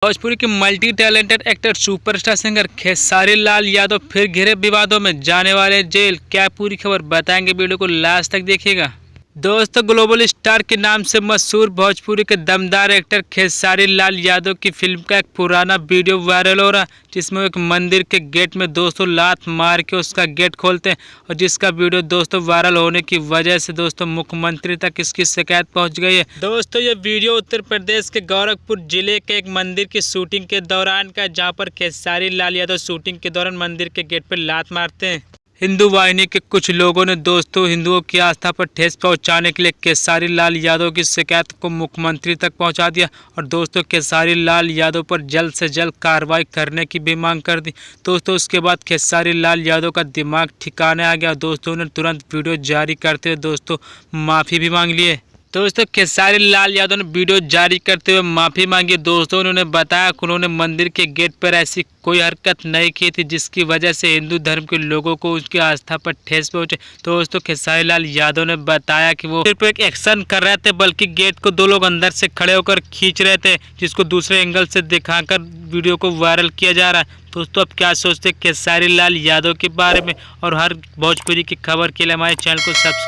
भोजपुरी के multi talented actor superstar singer Khesari Lal Yadav फिर घिरे विवादों में, जाने वाले जेल। क्या पूरी खबर बताएंगे, वीडियो को लास्ट तक देखिएगा। दोस्तों, ग्लोबल स्टार के नाम से मशहूर भोजपुरी के दमदार एक्टर खेसारी लाल यादव की फिल्म का एक पुराना वीडियो वायरल हो रहा है, जिसमें एक मंदिर के गेट में दोस्तों लात मार के उसका गेट खोलते हैं, और जिसका वीडियो दोस्तों वायरल होने की वजह से दोस्तों मुख्यमंत्री तक इसकी शिकायत पहुंच गई है। दोस्तों, ये वीडियो उत्तर प्रदेश के गोरखपुर जिले के एक मंदिर की शूटिंग के दौरान का, जहां पर खेसारी लाल यादव शूटिंग के दौरान मंदिर के गेट पर लात मारते हैं। हिंदू वाहिनी के कुछ लोगों ने दोस्तों हिंदुओं की आस्था पर ठेस पहुंचाने के लिए खेसारी लाल यादव की शिकायत को मुख्यमंत्री तक पहुंचा दिया, और दोस्तों खेसारी लाल यादव पर जल्द से जल्द कार्रवाई करने की भी मांग कर दी। दोस्तों, उसके बाद खेसारी लाल यादव का दिमाग ठिकाने आ गया। दोस्तों ने तुरंत वीडियो जारी करते हुए दोस्तों माफ़ी भी मांग लिए। दोस्तों, खेसारी लाल यादव ने वीडियो जारी करते हुए माफ़ी मांगी। दोस्तों, उन्होंने बताया कि उन्होंने मंदिर के गेट पर ऐसी कोई हरकत नहीं की थी जिसकी वजह से हिंदू धर्म के लोगों को उसकी आस्था पर ठेस पहुंचे। दोस्तों, खेसारी लाल यादव ने बताया कि वो सिर्फ एक एक्शन कर रहे थे, बल्कि गेट को दो लोग अंदर से खड़े होकर खींच रहे थे, जिसको दूसरे एंगल से दिखाकर वीडियो को वायरल किया जा रहा है। दोस्तों, अब क्या सोचते खेसारी लाल यादव के बारे में, और हर भोजपुरी की खबर के लिए हमारे चैनल को सब्सक्राइब